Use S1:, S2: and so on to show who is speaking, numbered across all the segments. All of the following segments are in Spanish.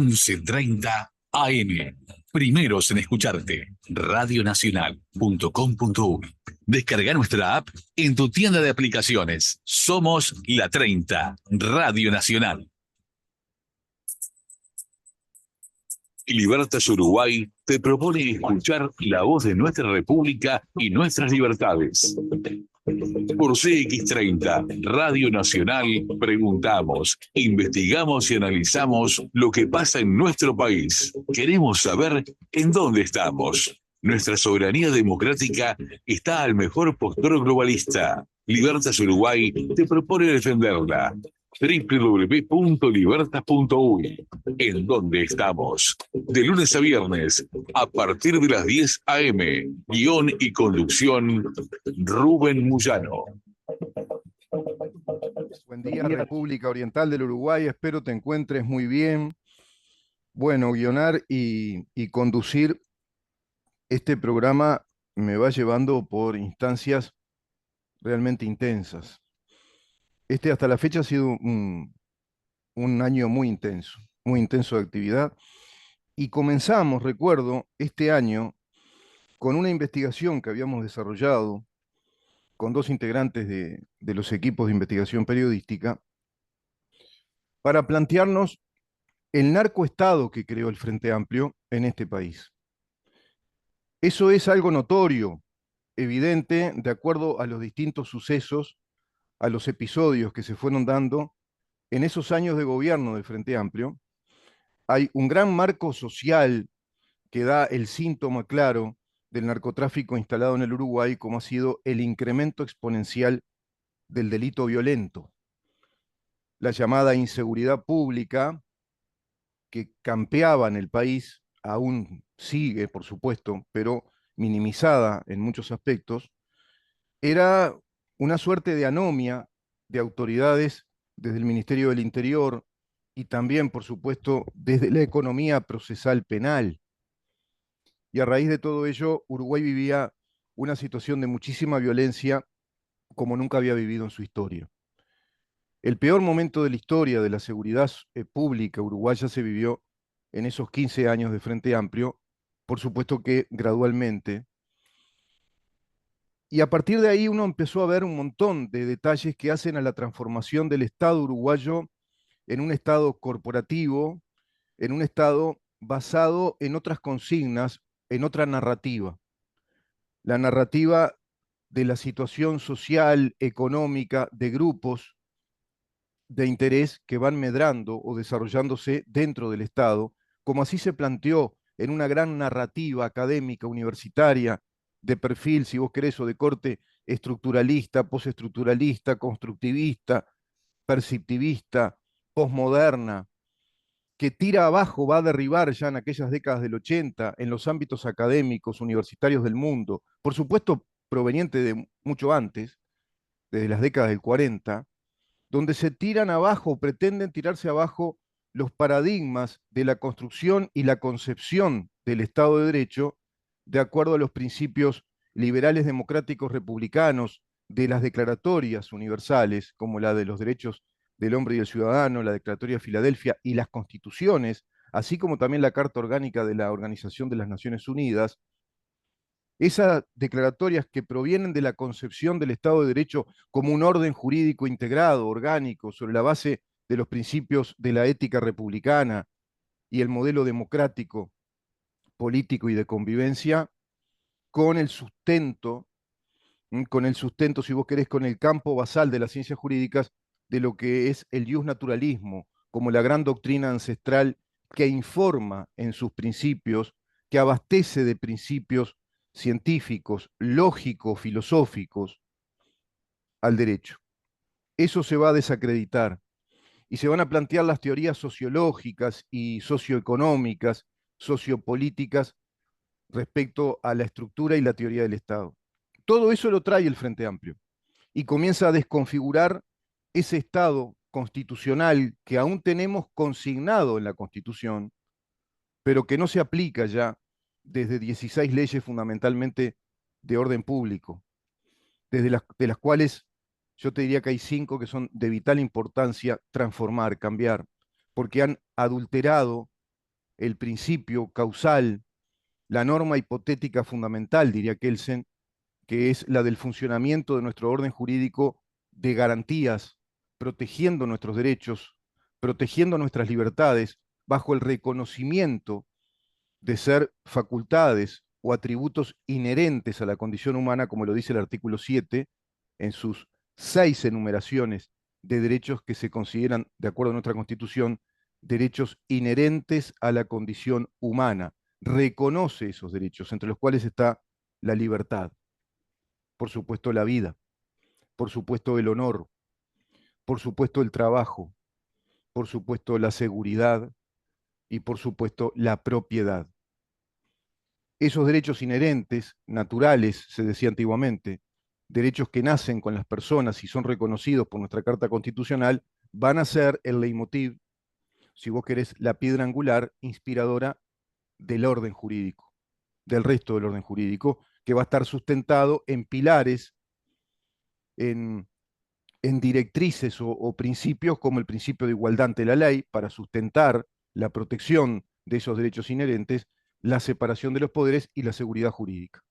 S1: 11:30 AM. Primeros en escucharte. Radionacional.com.uy. Descarga nuestra app en tu tienda de aplicaciones. Somos La 30, Radio Nacional. Libertas Uruguay te propone escuchar la voz de nuestra República y nuestras libertades. Por CX30, Radio Nacional, preguntamos, investigamos y analizamos lo que pasa en nuestro país. Queremos saber en dónde estamos. Nuestra soberanía democrática está al mejor postor globalista. Libertas Uruguay te propone defenderla. www.libertas.uy. ¿En dónde estamos? De lunes a viernes, a partir de las 10 a.m. Guión y conducción, Rubén Muyano.
S2: Buen día, República Oriental del Uruguay. Espero te encuentres muy bien. Bueno, guionar y conducir este programa me va llevando por instancias realmente intensas. Hasta la fecha ha sido un año muy intenso de actividad. Y comenzamos, recuerdo, este año con una investigación que habíamos desarrollado con dos integrantes de los equipos de investigación periodística para plantearnos el narcoestado que creó el Frente Amplio en este país. Eso es algo notorio, evidente, de acuerdo a los distintos sucesos, a los episodios que se fueron dando en esos años de gobierno del Frente Amplio. Hay un gran marco social que da el síntoma claro del narcotráfico instalado en el Uruguay, como ha sido el incremento exponencial del delito violento, la llamada inseguridad pública que campeaba en el país, aún sigue, por supuesto, pero minimizada en muchos aspectos, era una suerte de anomia de autoridades desde el Ministerio del Interior y también, por supuesto, desde la economía procesal penal. Y a raíz de todo ello, Uruguay vivía una situación de muchísima violencia como nunca había vivido en su historia. El peor momento de la historia de la seguridad pública uruguaya se vivió en esos 15 años de Frente Amplio, por supuesto que gradualmente. Y a partir de ahí uno empezó a ver un montón de detalles que hacen a la transformación del Estado uruguayo en un Estado corporativo, en un Estado basado en otras consignas, en otra narrativa. La narrativa de la situación social, económica, de grupos de interés que van medrando o desarrollándose dentro del Estado, como así se planteó en una gran narrativa académica, universitaria, de perfil, si vos querés, o de corte estructuralista, postestructuralista, constructivista, perceptivista, posmoderna, que tira abajo, va a derribar ya en aquellas décadas del 80, en los ámbitos académicos, universitarios del mundo, por supuesto proveniente de mucho antes, desde las décadas del 40, donde se tiran abajo, pretenden tirarse abajo los paradigmas de la construcción y la concepción del Estado de Derecho de acuerdo a los principios liberales democráticos republicanos de las declaratorias universales, como la de los derechos del hombre y el ciudadano, la Declaratoria de Filadelfia y las constituciones, así como también la Carta Orgánica de la Organización de las Naciones Unidas. Esas declaratorias que provienen de la concepción del Estado de Derecho como un orden jurídico integrado, orgánico, sobre la base de los principios de la ética republicana y el modelo democrático, político y de convivencia, con el sustento, si vos querés, con el campo basal de las ciencias jurídicas de lo que es el naturalismo, como la gran doctrina ancestral que informa en sus principios, que abastece de principios científicos, lógicos, filosóficos al derecho. Eso se va a desacreditar y se van a plantear las teorías sociológicas y socioeconómicas, sociopolíticas respecto a la estructura y la teoría del Estado. Todo eso lo trae el Frente Amplio y comienza a desconfigurar ese Estado constitucional que aún tenemos consignado en la Constitución, pero que no se aplica ya desde 16 leyes fundamentalmente de orden público, de las cuales yo te diría que hay 5 que son de vital importancia transformar, cambiar, porque han adulterado el principio causal, la norma hipotética fundamental, diría Kelsen, que es la del funcionamiento de nuestro orden jurídico de garantías, protegiendo nuestros derechos, protegiendo nuestras libertades, bajo el reconocimiento de ser facultades o atributos inherentes a la condición humana, como lo dice el artículo 7, en sus 6 enumeraciones de derechos que se consideran, de acuerdo a nuestra Constitución, derechos inherentes a la condición humana. Reconoce esos derechos, entre los cuales está la libertad, por supuesto la vida, por supuesto el honor, por supuesto el trabajo, por supuesto la seguridad y por supuesto la propiedad. Esos derechos inherentes, naturales, se decía antiguamente, derechos que nacen con las personas y son reconocidos por nuestra Carta Constitucional, van a ser el leitmotiv, si vos querés, la piedra angular inspiradora del orden jurídico, del resto del orden jurídico, que va a estar sustentado en pilares, en, en directrices o principios como el principio de igualdad ante la ley, para sustentar la protección de esos derechos inherentes, la separación de los poderes y la seguridad jurídica.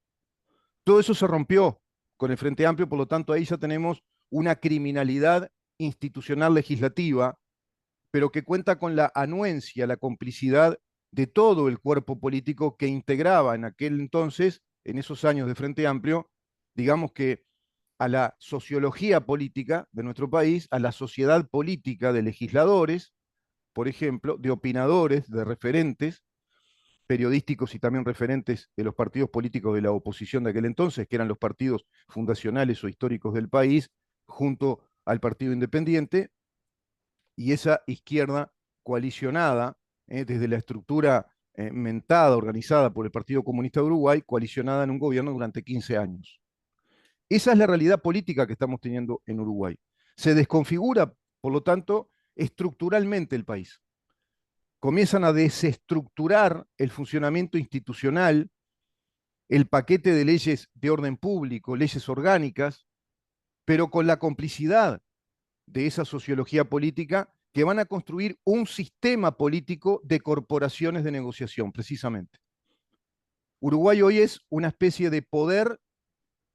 S2: Todo eso se rompió con el Frente Amplio, por lo tanto ahí ya tenemos una criminalidad institucional legislativa, pero que cuenta con la anuencia, la complicidad de todo el cuerpo político que integraba en aquel entonces, en esos años de Frente Amplio, digamos que a la sociología política de nuestro país, a la sociedad política de legisladores, por ejemplo, de opinadores, de referentes periodísticos y también referentes de los partidos políticos de la oposición de aquel entonces, que eran los partidos fundacionales o históricos del país, junto al Partido Independiente, y esa izquierda coalicionada, desde la estructura mentada, organizada por el Partido Comunista de Uruguay, coalicionada en un gobierno durante 15 años. Esa es la realidad política que estamos teniendo en Uruguay. Se desconfigura, por lo tanto, estructuralmente el país. Comienzan a desestructurar el funcionamiento institucional, el paquete de leyes de orden público, leyes orgánicas, pero con la complicidad de esa sociología política que van a construir un sistema político de corporaciones de negociación, precisamente. Uruguay hoy es una especie de poder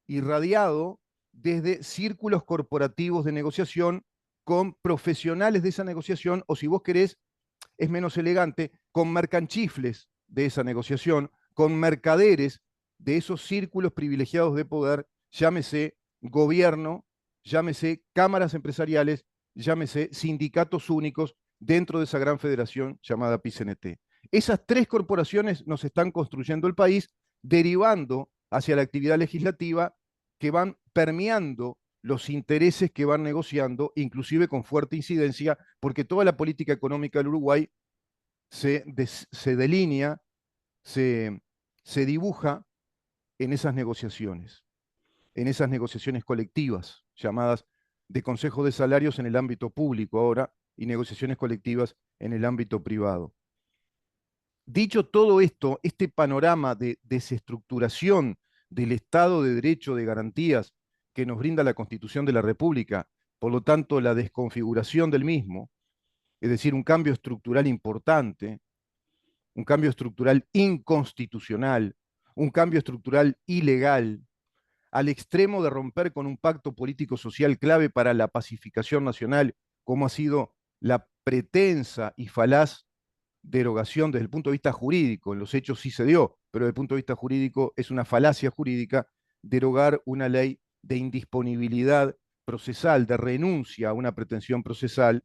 S2: irradiado desde círculos corporativos de negociación con profesionales de esa negociación, o si vos querés, es menos elegante, con mercanchifles de esa negociación, con mercaderes de esos círculos privilegiados de poder, llámese gobierno, llámese cámaras empresariales, llámese sindicatos únicos dentro de esa gran federación llamada PICNT. Esas tres corporaciones nos están construyendo el país, derivando hacia la actividad legislativa que van permeando los intereses que van negociando, inclusive con fuerte incidencia, porque toda la política económica del Uruguay se delinea, se dibuja en esas negociaciones colectivas, llamadas de consejo de salarios en el ámbito público ahora y negociaciones colectivas en el ámbito privado. Dicho todo esto, este panorama de desestructuración del Estado de Derecho de garantías que nos brinda la Constitución de la República, por lo tanto la desconfiguración del mismo, es decir, un cambio estructural importante, un cambio estructural inconstitucional, un cambio estructural ilegal, al extremo de romper con un pacto político-social clave para la pacificación nacional, como ha sido la pretensa y falaz derogación desde el punto de vista jurídico. En los hechos sí se dio, pero desde el punto de vista jurídico es una falacia jurídica derogar una ley de indisponibilidad procesal, de renuncia a una pretensión procesal,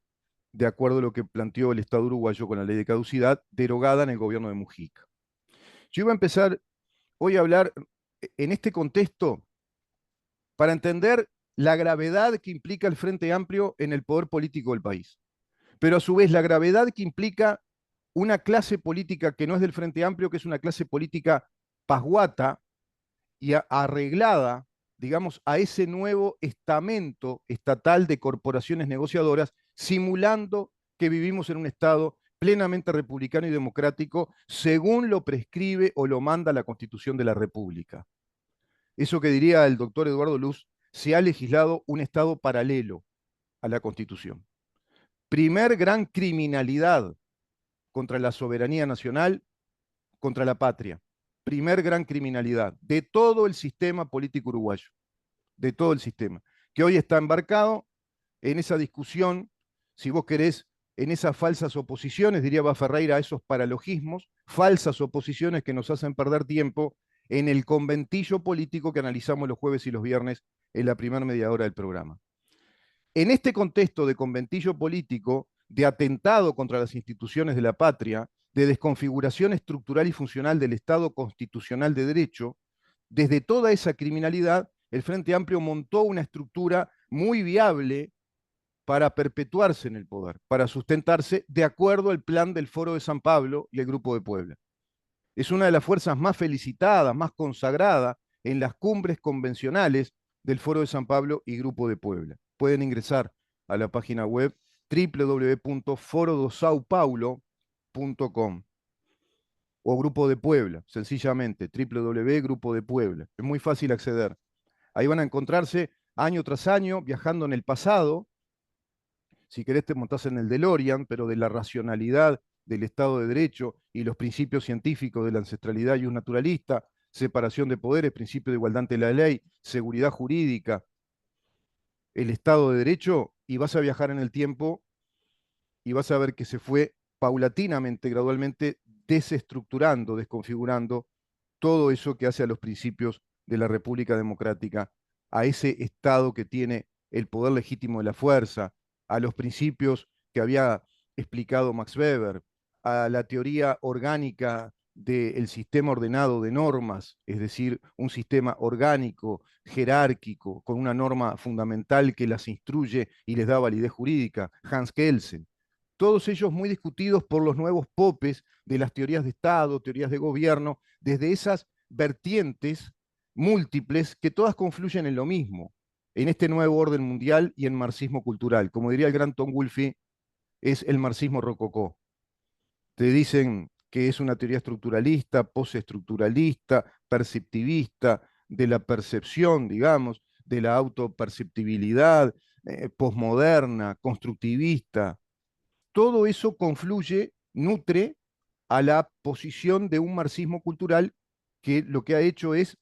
S2: de acuerdo a lo que planteó el Estado uruguayo con la ley de caducidad, derogada en el gobierno de Mujica. Yo iba a empezar hoy a hablar en este contexto para entender la gravedad que implica el Frente Amplio en el poder político del país, pero a su vez la gravedad que implica una clase política que no es del Frente Amplio, que es una clase política pasguata y arreglada, digamos, a ese nuevo estamento estatal de corporaciones negociadoras, simulando que vivimos en un Estado plenamente republicano y democrático, según lo prescribe o lo manda la Constitución de la República. Eso que diría el doctor Eduardo Luz, se ha legislado un Estado paralelo a la Constitución. Primer gran criminalidad contra la soberanía nacional, contra la patria. Primer gran criminalidad de todo el sistema político uruguayo, de todo el sistema, que hoy está embarcado en esa discusión, si vos querés, en esas falsas oposiciones, diría Ferreira, a esos paralogismos, falsas oposiciones que nos hacen perder tiempo en el conventillo político que analizamos los jueves y los viernes en la primera media hora del programa. En este contexto de conventillo político, de atentado contra las instituciones de la patria, de desconfiguración estructural y funcional del Estado constitucional de derecho, desde toda esa criminalidad, el Frente Amplio montó una estructura muy viable para perpetuarse en el poder, para sustentarse de acuerdo al plan del Foro de San Pablo y el Grupo de Puebla. Es una de las fuerzas más felicitadas, más consagradas en las cumbres convencionales del Foro de San Pablo y Grupo de Puebla. Pueden ingresar a la página web www.forodosaopaulo.com o Grupo de Puebla, sencillamente, www.grupo de Puebla. Es muy fácil acceder. Ahí van a encontrarse año tras año viajando en el pasado. Si querés te montás en el DeLorean, pero de la racionalidad del Estado de Derecho y los principios científicos de la ancestralidad y un naturalista, separación de poderes, principio de igualdad ante la ley, seguridad jurídica, el Estado de Derecho, y vas a viajar en el tiempo y vas a ver que se fue paulatinamente, gradualmente, desestructurando, desconfigurando todo eso que hace a los principios de la República Democrática, a ese Estado que tiene el poder legítimo de la fuerza, a los principios que había explicado Max Weber, a la teoría orgánica del sistema ordenado de normas, es decir, un sistema orgánico, jerárquico, con una norma fundamental que las instruye y les da validez jurídica, Hans Kelsen. Todos ellos muy discutidos por los nuevos popes de las teorías de Estado, teorías de gobierno, desde esas vertientes múltiples que todas confluyen en lo mismo, en este nuevo orden mundial y en marxismo cultural. Como diría el gran Tom Wolfe, es el marxismo rococó. Te dicen que es una teoría estructuralista, postestructuralista, perceptivista, de la percepción, digamos, de la autoperceptibilidad, posmoderna, constructivista. Todo eso confluye, nutre a la posición de un marxismo cultural que lo que ha hecho es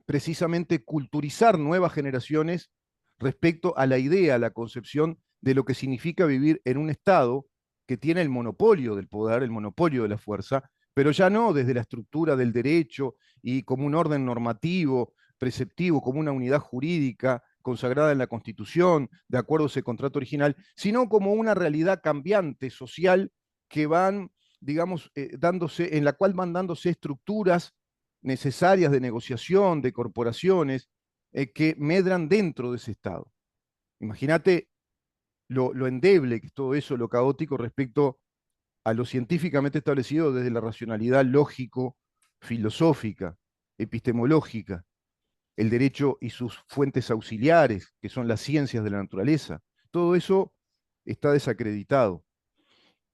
S2: precisamente culturizar nuevas generaciones respecto a la idea, a la concepción de lo que significa vivir en un Estado que tiene el monopolio del poder, el monopolio de la fuerza, pero ya no desde la estructura del derecho y como un orden normativo, preceptivo, como una unidad jurídica consagrada en la Constitución, de acuerdo a ese contrato original, sino como una realidad cambiante social que van, digamos, dándose, en la cual van dándose estructuras necesarias de negociación, de corporaciones, que medran dentro de ese Estado. Imagínate lo endeble que es todo eso, lo caótico respecto a lo científicamente establecido desde la racionalidad lógico-filosófica, epistemológica, el derecho y sus fuentes auxiliares, que son las ciencias de la naturaleza. Todo eso está desacreditado.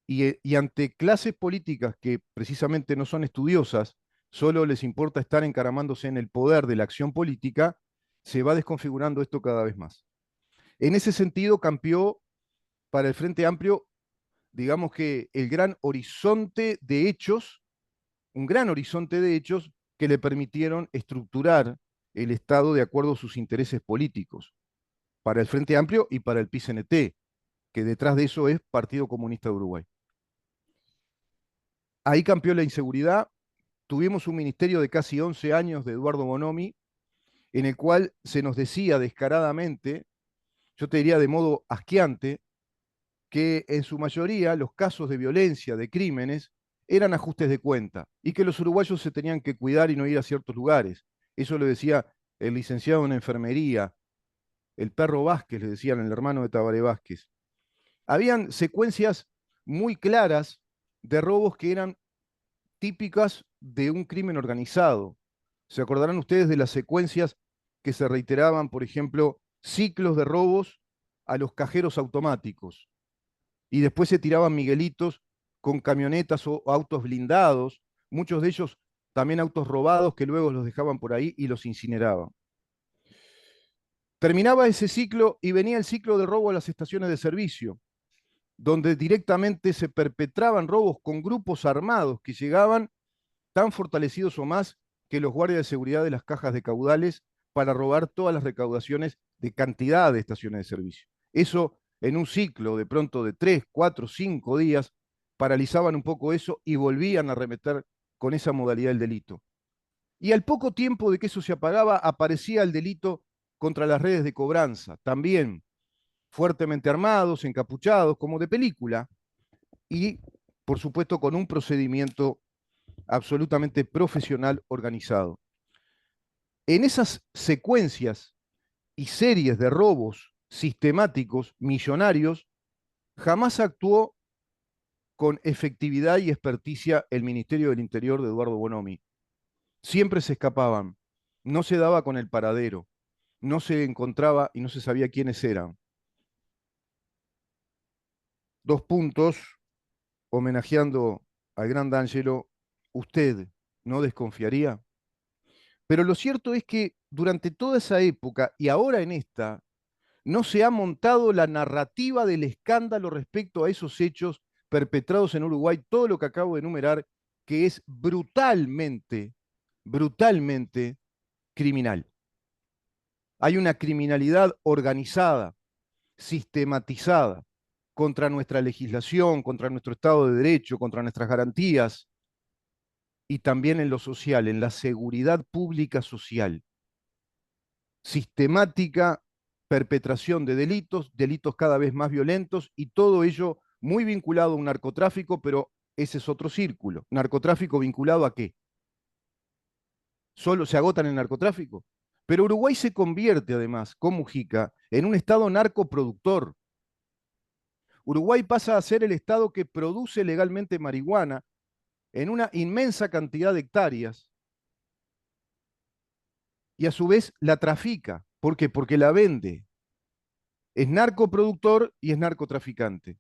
S2: Y ante clases políticas que precisamente no son estudiosas, solo les importa estar encaramándose en el poder de la acción política, se va desconfigurando esto cada vez más. En ese sentido, cambió para el Frente Amplio, digamos que el gran horizonte de hechos, un gran horizonte de hechos que le permitieron estructurar el Estado de acuerdo a sus intereses políticos, para el Frente Amplio y para el PICNT, que detrás de eso es Partido Comunista de Uruguay. Ahí cambió la inseguridad, tuvimos un ministerio de casi 11 años de Eduardo Bonomi, en el cual se nos decía descaradamente, yo te diría de modo asqueante, que en su mayoría los casos de violencia, de crímenes, eran ajustes de cuenta y que los uruguayos se tenían que cuidar y no ir a ciertos lugares. Eso lo decía el licenciado en enfermería, el perro Vázquez, le decían, el hermano de Tabaré Vázquez. Habían secuencias muy claras de robos que eran típicas de un crimen organizado. Se acordarán ustedes de las secuencias que se reiteraban, por ejemplo, ciclos de robos a los cajeros automáticos. Y después se tiraban miguelitos con camionetas o autos blindados, muchos de ellos también autos robados que luego los dejaban por ahí y los incineraban. Terminaba ese ciclo y venía el ciclo de robo a las estaciones de servicio, donde directamente se perpetraban robos con grupos armados que llegaban tan fortalecidos o más que los guardias de seguridad de las cajas de caudales para robar todas las recaudaciones de cantidad de estaciones de servicio. Eso en un ciclo de pronto de 3, 4, 5 días, paralizaban un poco eso y volvían a arremeter con esa modalidad del delito. Y al poco tiempo de que eso se apagaba, aparecía el delito contra las redes de cobranza, también fuertemente armados, encapuchados, como de película, y por supuesto con un procedimiento absolutamente profesional organizado. En esas secuencias y series de robos sistemáticos, millonarios, jamás actuó con efectividad y experticia el Ministerio del Interior de Eduardo Bonomi. Siempre se escapaban, no se daba con el paradero, no se encontraba y no se sabía quiénes eran. 2 puntos, homenajeando al gran D'Angelo, ¿usted no desconfiaría? Pero lo cierto es que durante toda esa época y ahora en esta, no se ha montado la narrativa del escándalo respecto a esos hechos perpetrados en Uruguay, todo lo que acabo de enumerar, que es brutalmente, brutalmente criminal. Hay una criminalidad organizada, sistematizada, contra nuestra legislación, contra nuestro Estado de Derecho, contra nuestras garantías, y también en lo social, en la seguridad pública social. Sistemática perpetración de delitos, delitos cada vez más violentos, y todo ello muy vinculado a un narcotráfico, pero ese es otro círculo. ¿Narcotráfico vinculado a qué? ¿Solo se agota en el narcotráfico? Pero Uruguay se convierte además, con Mujica, en un estado narcoproductor. Uruguay pasa a ser el estado que produce legalmente marihuana en una inmensa cantidad de hectáreas y a su vez la trafica. ¿Por qué? Porque la vende. Es narcoproductor y es narcotraficante.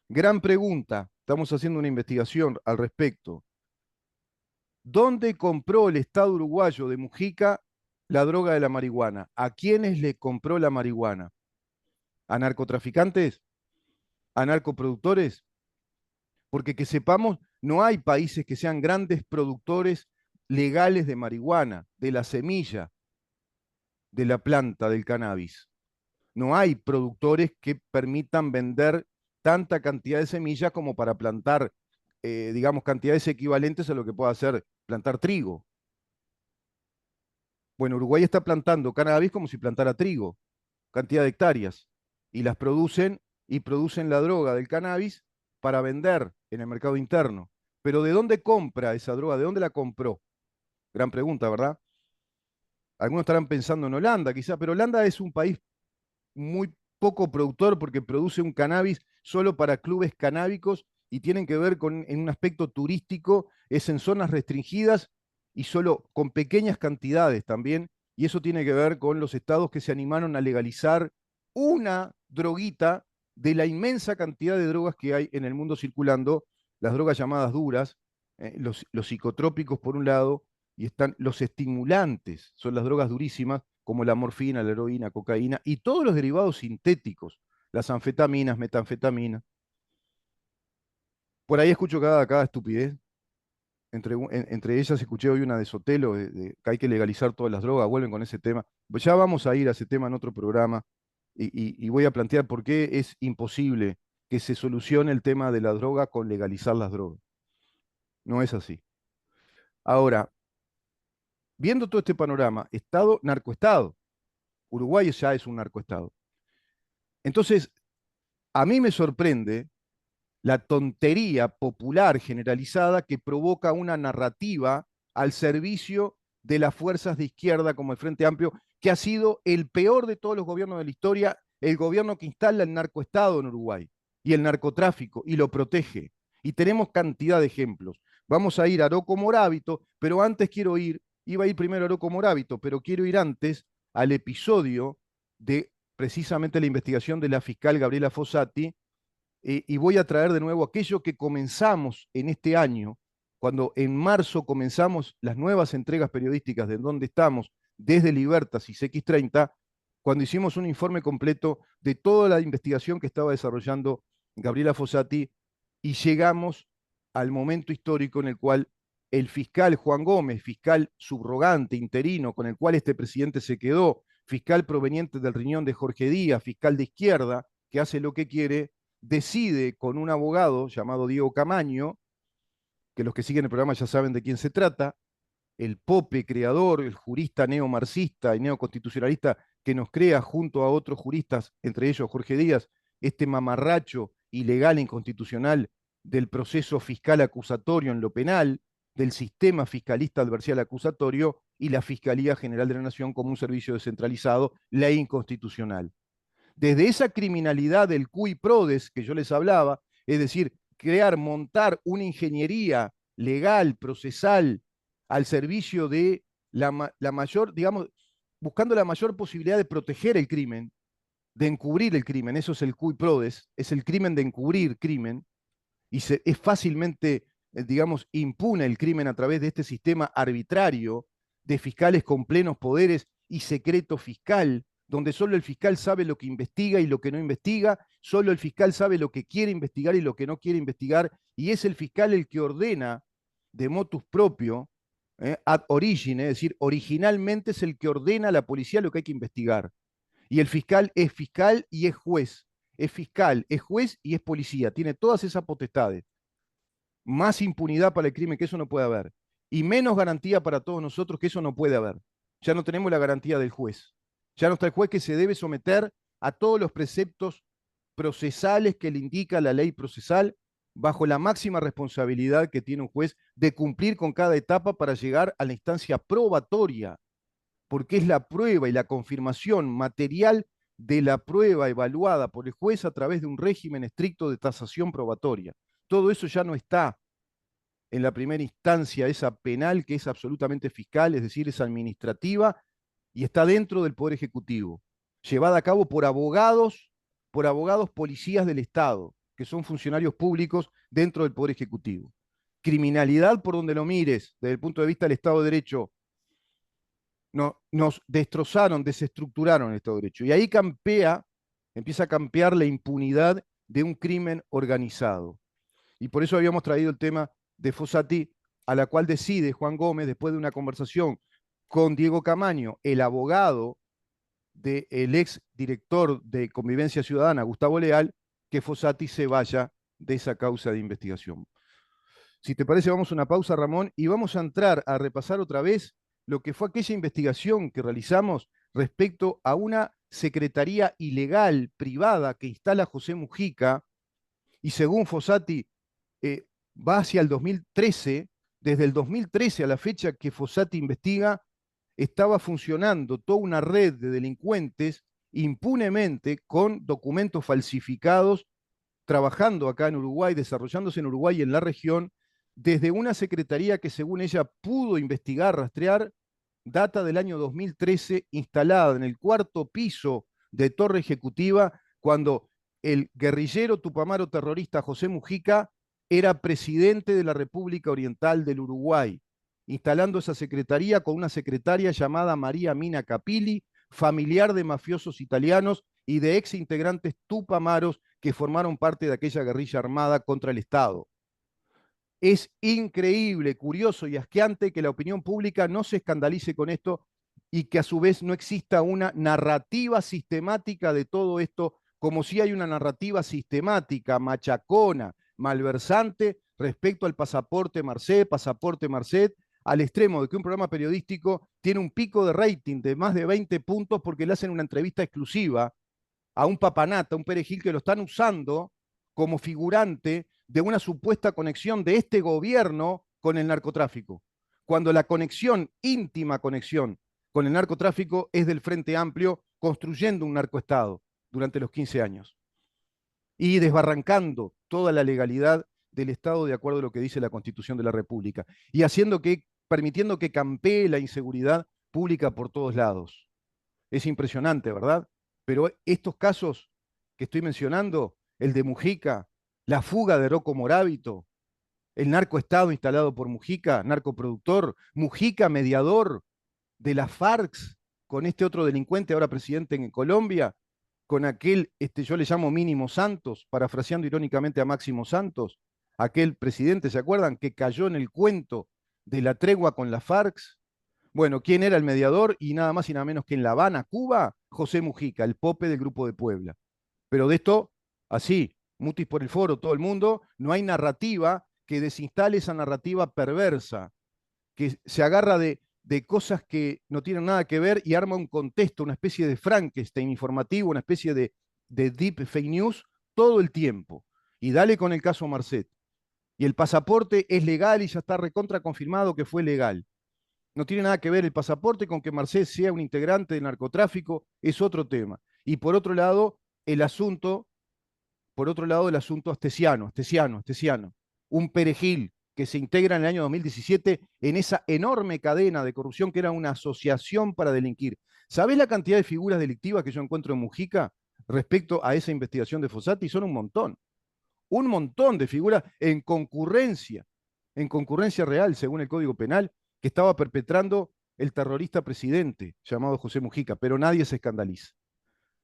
S2: Gran pregunta, estamos haciendo una investigación al respecto. ¿Dónde compró el Estado uruguayo de Mujica la droga de la marihuana? ¿A quiénes le compró la marihuana? ¿A narcotraficantes? ¿A narcoproductores? Porque que sepamos, no hay países que sean grandes productores legales de marihuana, de la semilla, de la planta del cannabis. No hay productores que permitan vender tanta cantidad de semillas como para plantar, digamos, cantidades equivalentes a lo que pueda hacer plantar trigo. Bueno, Uruguay está plantando cannabis como si plantara trigo, cantidad de hectáreas, y las producen y producen la droga del cannabis para vender en el mercado interno. Pero ¿de dónde compra esa droga? ¿De dónde la compró? Gran pregunta, ¿verdad? Algunos estarán pensando en Holanda, quizá, pero Holanda es un país muy poco productor porque produce un cannabis solo para clubes canábicos y tienen que ver con en un aspecto turístico, es en zonas restringidas y solo con pequeñas cantidades también, y eso tiene que ver con los estados que se animaron a legalizar una droguita de la inmensa cantidad de drogas que hay en el mundo circulando, las drogas llamadas duras, los psicotrópicos por un lado, y están los estimulantes, son las drogas durísimas, como la morfina, la heroína, cocaína y todos los derivados sintéticos, las anfetaminas, metanfetaminas. Por ahí escucho cada estupidez. Entre ellas escuché hoy una de Sotelo, de que hay que legalizar todas las drogas, vuelven con ese tema. Pues ya vamos a ir a ese tema en otro programa y voy a plantear por qué es imposible que se solucione el tema de la droga con legalizar las drogas. No es así. Ahora, viendo todo este panorama, Estado, narcoestado, Uruguay ya es un narcoestado. Entonces, a mí me sorprende la tontería popular generalizada que provoca una narrativa al servicio de las fuerzas de izquierda como el Frente Amplio, que ha sido el peor de todos los gobiernos de la historia, el gobierno que instala el narcoestado en Uruguay y el narcotráfico y lo protege. Y tenemos cantidad de ejemplos. Vamos a ir a Aroco Morábito, pero antes iba a ir primero a Aroco Morábito, pero quiero ir antes al episodio de precisamente la investigación de la fiscal Gabriela Fossati, y voy a traer de nuevo aquello que comenzamos en este año, cuando en marzo comenzamos las nuevas entregas periodísticas de donde estamos, desde Libertas y CX30, cuando hicimos un informe completo de toda la investigación que estaba desarrollando Gabriela Fossati, y llegamos al momento histórico en el cual el fiscal Juan Gómez, fiscal subrogante, interino, con el cual este presidente se quedó, fiscal proveniente del riñón de Jorge Díaz, fiscal de izquierda, que hace lo que quiere, decide con un abogado llamado Diego Camaño, que los que siguen el programa ya saben de quién se trata, el Pope creador, el jurista neomarxista y neoconstitucionalista que nos crea junto a otros juristas, entre ellos Jorge Díaz, este mamarracho ilegal e inconstitucional del proceso fiscal acusatorio en lo penal, del sistema fiscalista adversarial acusatorio y la Fiscalía General de la Nación como un servicio descentralizado, ley inconstitucional. Desde esa criminalidad del cui prodest que yo les hablaba, es decir, montar una ingeniería legal, procesal, al servicio de la mayor, digamos, buscando la mayor posibilidad de proteger el crimen, de encubrir el crimen, eso es el cui prodest, es el crimen de encubrir crimen, y es fácilmente, digamos, impune el crimen a través de este sistema arbitrario de fiscales con plenos poderes y secreto fiscal, donde solo el fiscal sabe lo que investiga y lo que no investiga, solo el fiscal sabe lo que quiere investigar y lo que no quiere investigar, y es el fiscal el que ordena de motus propio, ad origine, es decir, originalmente es el que ordena a la policía lo que hay que investigar. Y el fiscal es fiscal y es juez. Es fiscal, es juez y es policía. Tiene todas esas potestades. Más impunidad para el crimen que eso no puede haber. Y menos garantía para todos nosotros que eso no puede haber. Ya no tenemos la garantía del juez. Ya no está el juez que se debe someter a todos los preceptos procesales que le indica la ley procesal bajo la máxima responsabilidad que tiene un juez de cumplir con cada etapa para llegar a la instancia probatoria, porque es la prueba y la confirmación material de la prueba evaluada por el juez a través de un régimen estricto de tasación probatoria. Todo eso ya no está en la primera instancia, esa penal que es absolutamente fiscal, es decir, es administrativa, y está dentro del Poder Ejecutivo, llevada a cabo por abogados policías del Estado, que son funcionarios públicos dentro del Poder Ejecutivo. Criminalidad por donde lo mires, desde el punto de vista del Estado de Derecho, nos destrozaron, desestructuraron el Estado de Derecho. Y ahí empieza a campear la impunidad de un crimen organizado. Y por eso habíamos traído el tema de Fossati, a la cual decide Juan Gómez, después de una conversación con Diego Camaño, el abogado del ex director de Convivencia Ciudadana, Gustavo Leal, que Fossati se vaya de esa causa de investigación. Si te parece, vamos a una pausa, Ramón, y vamos a entrar a repasar otra vez lo que fue aquella investigación que realizamos respecto a una secretaría ilegal, privada, que instala José Mujica, y según Fossati, va hacia el 2013, desde el 2013 a la fecha que Fossati investiga, estaba funcionando toda una red de delincuentes impunemente con documentos falsificados, trabajando acá en Uruguay, desarrollándose en Uruguay y en la región, desde una secretaría que según ella pudo investigar, rastrear, data del año 2013, instalada en el cuarto piso de Torre Ejecutiva, cuando el guerrillero tupamaro terrorista José Mujica era presidente de la República Oriental del Uruguay, instalando esa secretaría con una secretaria llamada María Mina Capilli, familiar de mafiosos italianos y de ex integrantes tupamaros que formaron parte de aquella guerrilla armada contra el Estado. Es increíble, curioso y asqueante que la opinión pública no se escandalice con esto y que a su vez no exista una narrativa sistemática de todo esto, como si hay una narrativa sistemática, machacona, malversante respecto al pasaporte Marcet, al extremo de que un programa periodístico tiene un pico de rating de más de 20 puntos porque le hacen una entrevista exclusiva a un papanata, un perejil que lo están usando como figurante de una supuesta conexión de este gobierno con el narcotráfico, cuando la conexión, íntima conexión con el narcotráfico es del Frente Amplio construyendo un narcoestado durante los 15 años y desbarrancando toda la legalidad del Estado de acuerdo a lo que dice la Constitución de la República y permitiendo que campee la inseguridad pública por todos lados. Es impresionante, ¿verdad? Pero estos casos que estoy mencionando, el de Mujica, la fuga de Rocco Morábito, el narcoestado instalado por Mujica, narcoproductor, Mujica mediador de las FARC con este otro delincuente ahora presidente en Colombia, con aquel, yo le llamo Mínimo Santos, parafraseando irónicamente a Máximo Santos, aquel presidente, ¿se acuerdan? Que cayó en el cuento de la tregua con la FARC. Bueno, ¿quién era el mediador? Y nada más y nada menos que en La Habana, Cuba, José Mujica, el pope del Grupo de Puebla. Pero de esto, así, mutis por el foro, todo el mundo, no hay narrativa que desinstale esa narrativa perversa, que se agarra de cosas que no tienen nada que ver y arma un contexto, una especie de Frankenstein informativo, una especie de deep fake news todo el tiempo. Y dale con el caso Marcet. Y el pasaporte es legal y ya está recontra confirmado que fue legal. No tiene nada que ver el pasaporte con que Marcet sea un integrante del narcotráfico, es otro tema. Y por otro lado, el asunto Astesiano, un perejil que se integra en el año 2017 en esa enorme cadena de corrupción que era una asociación para delinquir. ¿Sabés la cantidad de figuras delictivas que yo encuentro en Mujica respecto a esa investigación de Fossati? Son un montón de figuras en concurrencia real, según el Código Penal, que estaba perpetrando el terrorista presidente llamado José Mujica, pero nadie se escandaliza.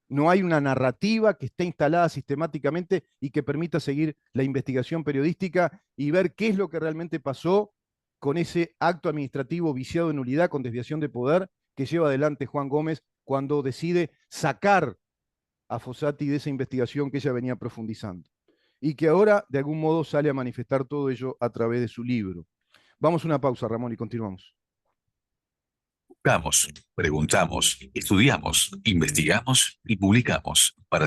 S2: No hay una narrativa que esté instalada sistemáticamente y que permita seguir la investigación periodística y ver qué es lo que realmente pasó con ese acto administrativo viciado de nulidad con desviación de poder que lleva adelante Juan Gómez cuando decide sacar a Fossati de esa investigación que ella venía profundizando y que ahora de algún modo sale a manifestar todo ello a través de su libro. Vamos a una pausa, Ramón, y continuamos.
S1: Buscamos, preguntamos, estudiamos, investigamos y publicamos para